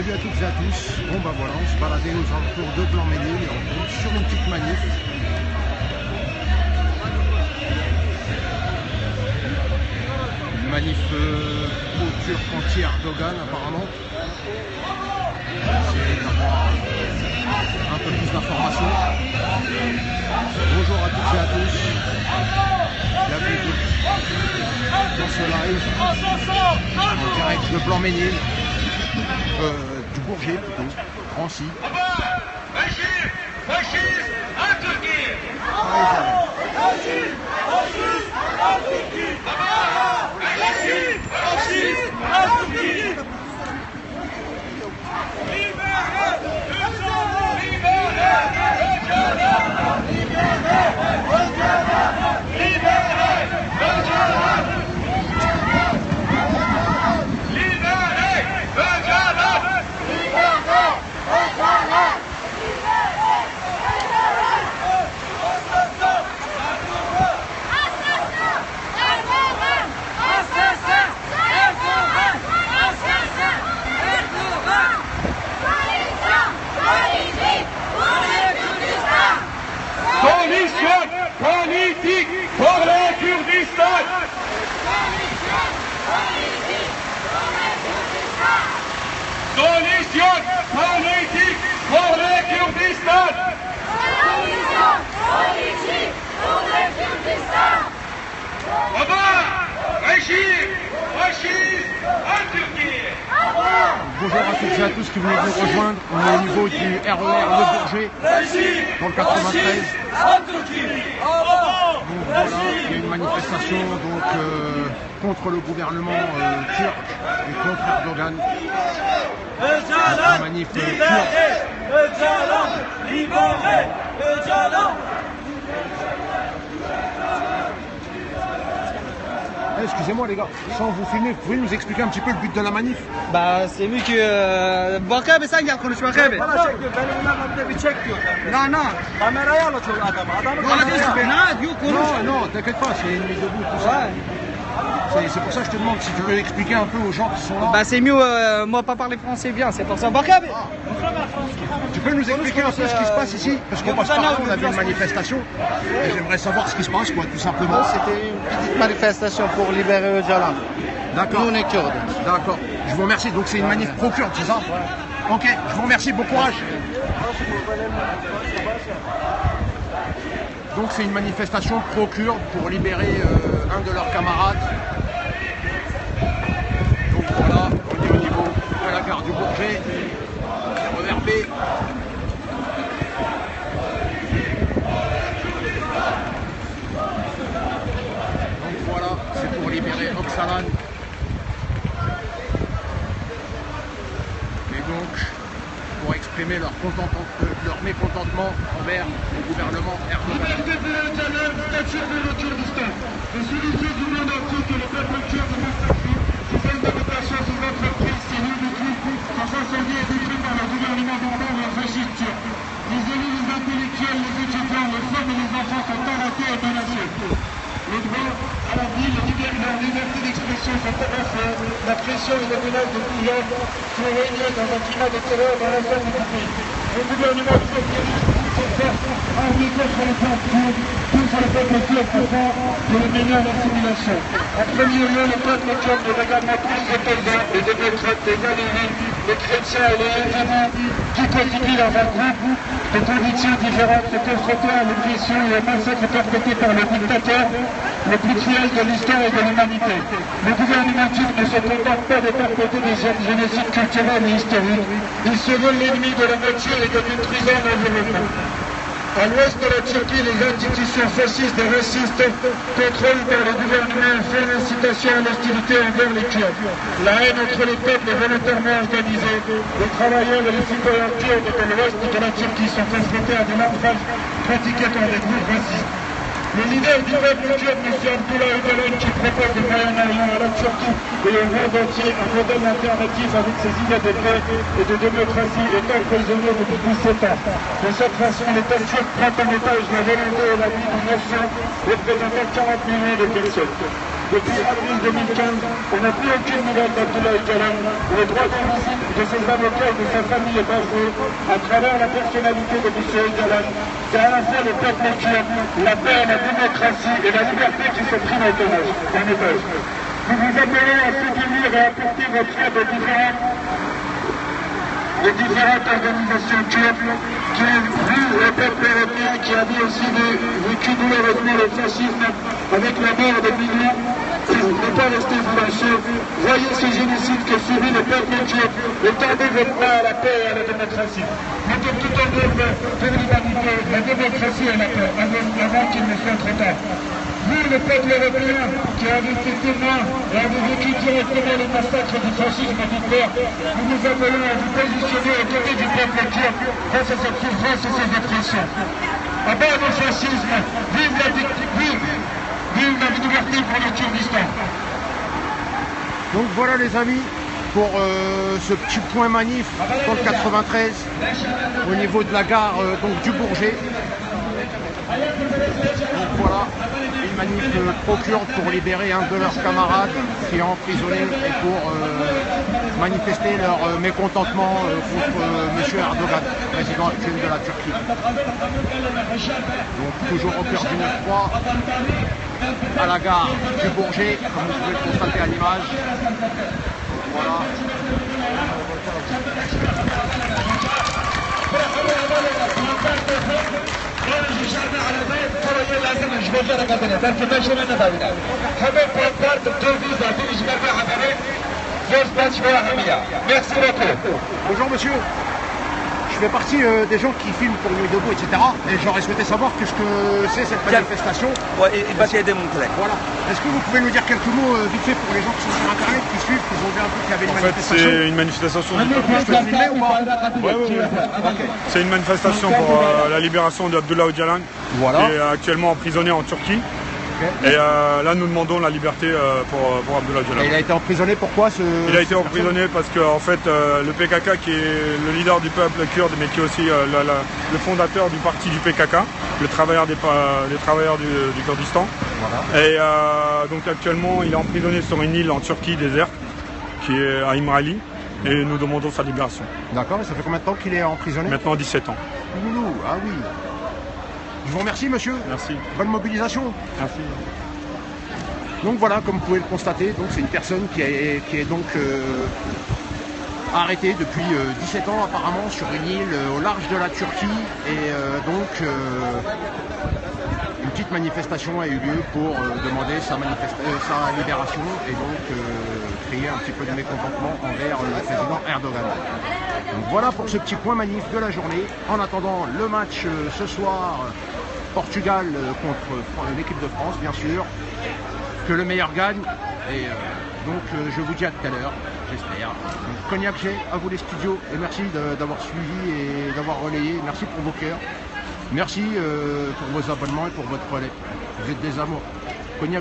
Salut à toutes et à tous. Bon bah voilà, on se baladait aux alentours de Blanc-Mesnil et on tombe sur une petite manif. Une manif pro-turc anti-Erdogan apparemment. On va essayer d'avoir un peu plus d'informations. Bonjour à toutes et à tous. Bienvenue dans ce live en direct de Blanc-Mesnil. Du Bourget plutôt, Drancy. Politique pour le Kurdistan. Solution politique pour le Kurdistan. Politique pour le Kurdistan. Régime fasciste en Turquie. Bonjour à toutes et à tous qui venez de nous rejoindre. On est au niveau du RER Le Bourget, dans le 93. Donc voilà, il y a une manifestation donc, contre le gouvernement turc et contre Erdogan. Une manif turque. Excusez-moi les gars, sans vous filmer, vous pouvez nous expliquer un petit peu le but de la manif? Bah c'est mieux que Bakar sen gel konuşma abi. Bana çekiyor. Benim önümde bir çek diyor. Non non. Kameraya alıyor adamı. Adamı Bana kameraya al. ben diyor konuş. Non, non, t'inquiète pas, c'est une mise debout, tout ça. C'est pour ça que je te demande si tu veux expliquer un peu aux gens qui sont là. Bah c'est mieux moi pas parler français bien, c'est pour ça. Bakar abi. Tu peux nous expliquer un peu ce qui se passe ici? Parce qu'on passe par là, on a vu une manifestation. Et j'aimerais savoir ce qui se passe, quoi, tout simplement. C'était une petite manifestation pour libérer Öcalan. D'accord. Nous on est kurdes. D'accord. Je vous remercie. Donc c'est une manif pro-kurde, c'est ça? Ok, je vous remercie, bon courage. Donc c'est une manifestation pro-kurde pour libérer un de leurs camarades. Donc voilà, on est au niveau de la gare du Bourget, RER B. Donc voilà, c'est pour libérer Öcalan. Et donc, pour exprimer leur mécontentement envers le gouvernement Erdogan. Liberté pour Öcalan, statut pour le Kurdistan. Les solutions du monde entier que le peuple kurde consacre, ces indemnisations aux entreprises, ces lieux de culte sont incendiés et détruits par le gouvernement d'Erdogan et le fasciste turc. Les élus, les intellectuels, les étudiants, les femmes et les enfants sont arrêtés et menacés. Les droits à la vie, leur liberté d'expression sont terrassés. La pression et les menaces de pouvoir font régner dans un climat de terreur dans l'ensemble du pays. Le gouvernement turc se force armée contre le peuple turc, contre le peuple turc afin de le mener à l'assimilation. En premier lieu, le peuple turc est également tous les paysans, les démocrates, les aléris, les chrétiens et les yézidis qui constituent dans un groupe de convictions différentes se confronter à l'oppression et au massacre perpétré par le dictateur le plus cruel de l'histoire et de l'humanité. Le gouvernement turc ne se contente pas de perpétrer des génocides culturels et historiques. Il se veut l'ennemi de la nature et de détruisant l'environnement. À l'ouest de la Turquie, les institutions fascistes et racistes contrôlent par le gouvernement font l'incitation à l'hostilité envers les Kurdes. La haine entre les peuples est volontairement organisée. Les travailleurs et les citoyens kurdes de l'ouest de la Turquie sont confrontés à des naufrages pratiqués par des groupes racistes. Le leader du peuple kurde, M. Abdullah Öcalan, qui propose au Moyen-Orient, à la Turquie et au monde entier un modèle alternatif avec ses idées de paix et de démocratie, est emprisonné depuis 17 ans. De cette façon, l'État turc prend en otage la volonté et la vie d'une nation représentant 40 millions de personnes. Depuis avril 2015, on n'a plus aucune nouvelle d'Abdullah Öcalan. Le droit de visite de ses avocats et de sa famille est bafoué à travers la personnalité de M. Öcalan. C'est à la fois le peuple kurde, la paix, la démocratie et la liberté qui se priment en otage. Nous vous appelons à soutenir et apporter votre aide aux différentes organisations kurdes qui ont vu le peuple européen, qui a vu aussi vécu douloureusement le fascisme avec la mort de millions, ne pas rester fâchés. Voyez ce génocide que subit le peuple kurde et tendez votre main à la paix et à la démocratie. Mettez tout en œuvre pour l'humanité, la démocratie et la paix, avant qu'il ne soit trop tard. Vous, le peuple européen, qui avez été témoin et avez vécu directement les massacres du fascisme et du peur, nous vous appelons à vous positionner aux côtés du peuple kurde face à cette souffrance et ces oppressions. À bas le fascisme, vive la liberté pour le Kurdistan. Donc voilà les amis, pour ce petit point manif dans le 93, au niveau de la gare donc, du Bourget. Donc voilà, une manif pro-kurde pour libérer un de leurs camarades qui est emprisonné et pour manifester leur mécontentement contre M. Erdogan, président actuel de la Turquie. Donc toujours au cœur du 9-3, à la gare du Bourget, comme vous pouvez le constater à l'image. Voilà. Merci beaucoup. Bonjour monsieur, je fais partie des gens qui filment pour Nuit debout, etc. Et j'aurais souhaité savoir qu'est-ce que c'est cette manifestation. Ouais, il va t'aider mon collègue. Voilà. Est-ce que vous pouvez nous dire quelques mots vite fait pour les gens qui sont sur internet, qui suivent, qui ont vu un peu qu'il y avait une manifestation? C'est une manifestation. Je peux filmer ou pas? C'est une manifestation pour la libération d'Abdullah Öcalan, Voilà. qui est actuellement emprisonné en Turquie. Et là, nous demandons la liberté pour Abdullah Öcalan. Et il a été emprisonné pourquoi Il a été emprisonné parce que en fait, le PKK, qui est le leader du peuple kurde, mais qui est aussi le fondateur du parti du PKK, le travailleur des travailleurs du Kurdistan. Voilà. Et donc actuellement, il est emprisonné sur une île en Turquie déserte, qui est à İmralı, et nous demandons sa libération. D'accord, et ça fait combien de temps qu'il est emprisonné? Maintenant 17 ans. Ouloulou, ah oui. Je vous remercie monsieur. Merci. Bonne mobilisation. Merci. Donc voilà, comme vous pouvez le constater, donc c'est une personne qui est donc arrêtée depuis 17 ans apparemment sur une île au large de la Turquie. Et donc une petite manifestation a eu lieu pour demander sa libération et donc créer un petit peu de mécontentement envers le président Erdogan. Donc voilà pour ce petit point manif de la journée. En attendant le match ce soir, Portugal contre l'équipe de France, bien sûr. Que le meilleur gagne. Et donc je vous dis à tout à l'heure, j'espère. Donc Cognac G, à vous les studios. Et merci d'avoir suivi et d'avoir relayé. Merci pour vos cœurs. Merci pour vos abonnements et pour votre relais. Vous êtes des amours.